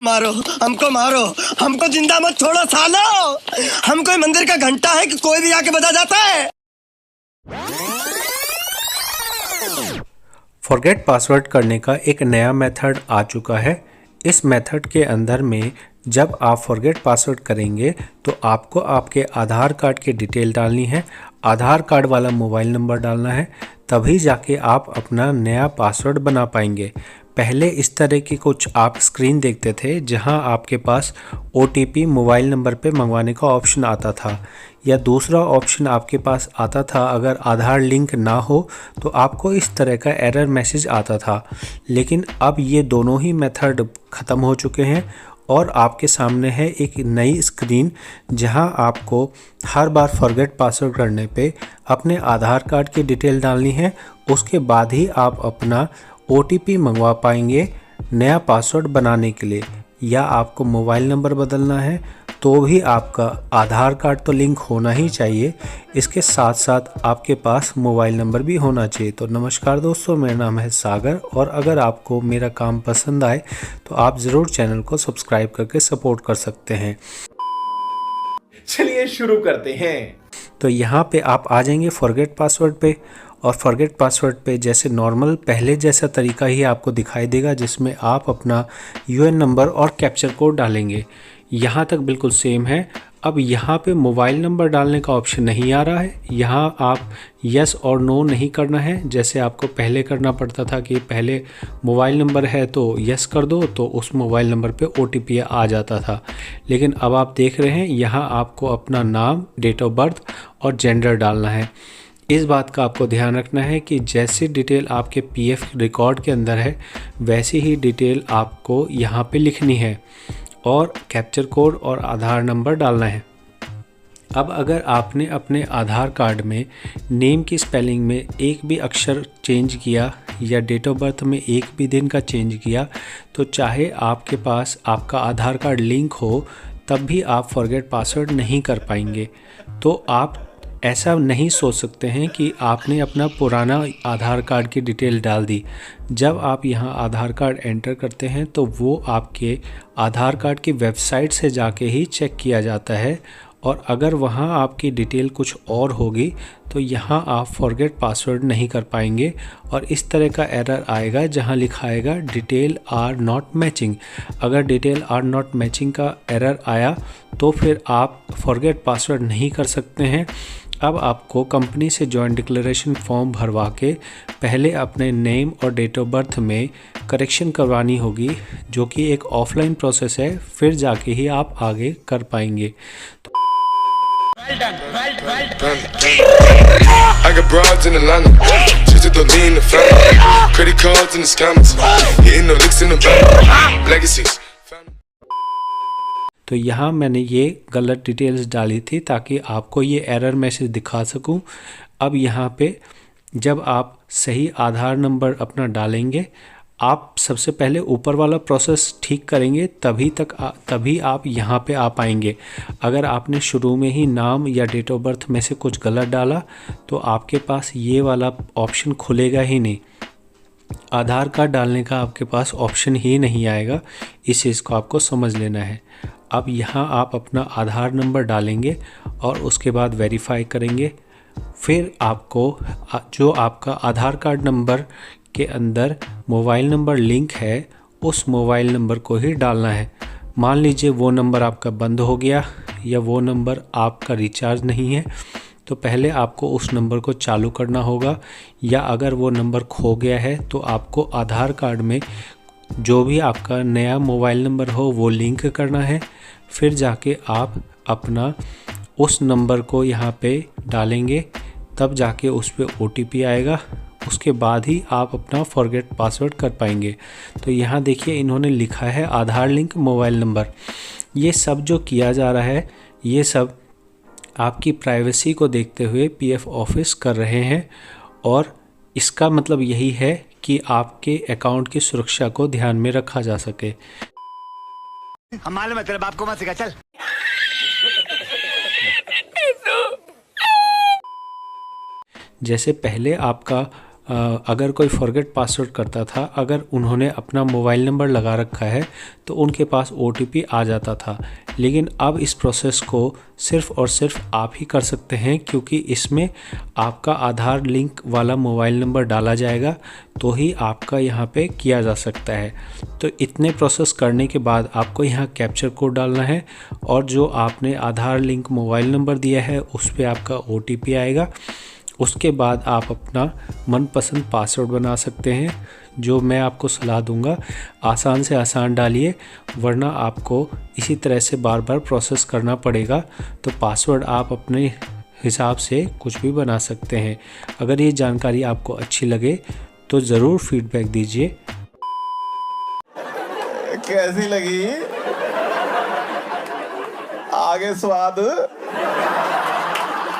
मारो, हमको मारो, हमको जिंदा मत छोड़ो सालो। हम कोई मंदिर का घंटा है कि कोई भी आके बजा जाता है। फॉरगेट पासवर्ड करने का एक नया मेथड आ चुका है। इस मेथड के अंदर में जब आप फॉरगेट पासवर्ड करेंगे तो आपको आपके आधार कार्ड की डिटेल डालनी है, आधार कार्ड वाला मोबाइल नंबर डालना है, तभी जाके आप अपना नया पासवर्ड बना पाएंगे। पहले इस तरह की कुछ आप स्क्रीन देखते थे जहां आपके पास OTP मोबाइल नंबर पे मंगवाने का ऑप्शन आता था, या दूसरा ऑप्शन आपके पास आता था अगर आधार लिंक ना हो तो आपको इस तरह का एरर मैसेज आता था। लेकिन अब ये दोनों ही मेथड ख़त्म हो चुके हैं और आपके सामने है एक नई स्क्रीन जहां आपको हर बार फॉरगेट पासवर्ड करने पे अपने आधार कार्ड की डिटेल डालनी है। उसके बाद ही आप अपना OTP मंगवा पाएंगे नया पासवर्ड बनाने के लिए। या आपको मोबाइल नंबर बदलना है तो भी आपका आधार कार्ड तो लिंक होना ही चाहिए, इसके साथ साथ आपके पास मोबाइल नंबर भी होना चाहिए। तो नमस्कार दोस्तों, मेरा नाम है सागर और अगर आपको मेरा काम पसंद आए तो आप ज़रूर चैनल को सब्सक्राइब करके सपोर्ट कर सकते हैं। चलिए शुरू करते हैं। तो यहाँ पे आप आ जाएंगे फॉरगेट पासवर्ड पे और फॉरगेट पासवर्ड पे जैसे नॉर्मल पहले जैसा तरीका ही आपको दिखाई देगा, जिसमें आप अपना UN नंबर और कैप्चर कोड डालेंगे। यहाँ तक बिल्कुल सेम है। अब यहाँ पे मोबाइल नंबर डालने का ऑप्शन नहीं आ रहा है। यहाँ आप यस और नो नहीं करना है, जैसे आपको पहले करना पड़ता था कि पहले मोबाइल नंबर है तो यस कर दो तो उस मोबाइल नंबर पे OTP आ जाता था। लेकिन अब आप देख रहे हैं यहाँ आपको अपना नाम, डेट ऑफ बर्थ और जेंडर डालना है। इस बात का आपको ध्यान रखना है कि जैसी डिटेल आपके PF रिकॉर्ड के अंदर है वैसी ही डिटेल आपको यहाँ पे लिखनी है और कैप्चर कोड और आधार नंबर डालना है। अब अगर आपने अपने आधार कार्ड में नेम की स्पेलिंग में एक भी अक्षर चेंज किया या डेट ऑफ बर्थ में एक भी दिन का चेंज किया तो चाहे आपके पास आपका आधार कार्ड लिंक हो तब भी आप फॉरगेट पासवर्ड नहीं कर पाएंगे। तो आप ऐसा नहीं सोच सकते हैं कि आपने अपना पुराना आधार कार्ड की डिटेल डाल दी। जब आप यहां आधार कार्ड एंटर करते हैं तो वो आपके आधार कार्ड की वेबसाइट से जाके ही चेक किया जाता है और अगर वहां आपकी डिटेल कुछ और होगी तो यहां आप फॉरगेट पासवर्ड नहीं कर पाएंगे और इस तरह का एरर आएगा जहां लिखा आएगा डिटेल आर नॉट मैचिंग। अगर डिटेल आर नॉट मैचिंग का एरर आया तो फिर आप फॉरगेट पासवर्ड नहीं कर सकते हैं। अब आपको कंपनी से जॉइंट डिक्लेरेशन फॉर्म भरवा के पहले अपने नेम और डेट ऑफ बर्थ में करेक्शन करवानी होगी, जो कि एक ऑफलाइन प्रोसेस है, फिर जाके ही आप आगे कर पाएंगे। I got broads in Atlanta, just to lean the family, credit cards and the scammers, hitting the licks in the bank, legacies. तो यहाँ मैंने ये गलत डिटेल्स डाली थी ताकि आपको ये एरर मैसेज दिखा सकूं। अब यहाँ पे जब आप सही आधार नंबर अपना डालेंगे, आप सबसे पहले ऊपर वाला प्रोसेस ठीक करेंगे तभी आप यहाँ पे आ पाएंगे। अगर आपने शुरू में ही नाम या डेट ऑफ बर्थ में से कुछ गलत डाला तो आपके पास ये वाला ऑप्शन खुलेगा ही नहीं, आधार कार्ड डालने का आपके पास ऑप्शन ही नहीं आएगा। इस चीज़ को आपको समझ लेना है। अब यहाँ आप अपना आधार नंबर डालेंगे और उसके बाद वेरीफाई करेंगे। फिर आपको जो आपका आधार कार्ड नंबर के अंदर मोबाइल नंबर लिंक है उस मोबाइल नंबर को ही डालना है। मान लीजिए वो नंबर आपका बंद हो गया या वो नंबर आपका रिचार्ज नहीं है तो पहले आपको उस नंबर को चालू करना होगा, या अगर वो नंबर खो गया है तो आपको आधार कार्ड में जो भी आपका नया मोबाइल नंबर हो वो लिंक करना है। फिर जाके आप अपना उस नंबर को यहाँ पे डालेंगे, तब जाके उस पे OTP आएगा। उसके बाद ही आप अपना फॉरगेट पासवर्ड कर पाएंगे। तो यहाँ देखिए इन्होंने लिखा है आधार लिंक मोबाइल नंबर। ये सब जो किया जा रहा है ये सब आपकी प्राइवेसी को देखते हुए PF ऑफिस कर रहे हैं और इसका मतलब यही है कि आपके अकाउंट की सुरक्षा को ध्यान में रखा जा सके। हम मालूम है तेरे बाप को मत सिखा, चल। जैसे पहले आपका अगर कोई फॉरगेट पासवर्ड करता था, अगर उन्होंने अपना मोबाइल नंबर लगा रखा है तो उनके पास OTP आ जाता था। लेकिन अब इस प्रोसेस को सिर्फ़ और सिर्फ आप ही कर सकते हैं, क्योंकि इसमें आपका आधार लिंक वाला मोबाइल नंबर डाला जाएगा तो ही आपका यहाँ पे किया जा सकता है। तो इतने प्रोसेस करने के बाद आपको यहाँ कैप्चर कोड डालना है और जो आपने आधार लिंक मोबाइल नंबर दिया है उस पर आपका OTP आएगा। उसके बाद आप अपना मनपसंद पासवर्ड बना सकते हैं, जो मैं आपको सलाह दूंगा आसान से आसान डालिए, वरना आपको इसी तरह से बार बार प्रोसेस करना पड़ेगा। तो पासवर्ड आप अपने हिसाब से कुछ भी बना सकते हैं। अगर ये जानकारी आपको अच्छी लगे तो ज़रूर फीडबैक दीजिए। कैसी लगी? आगे स्वाद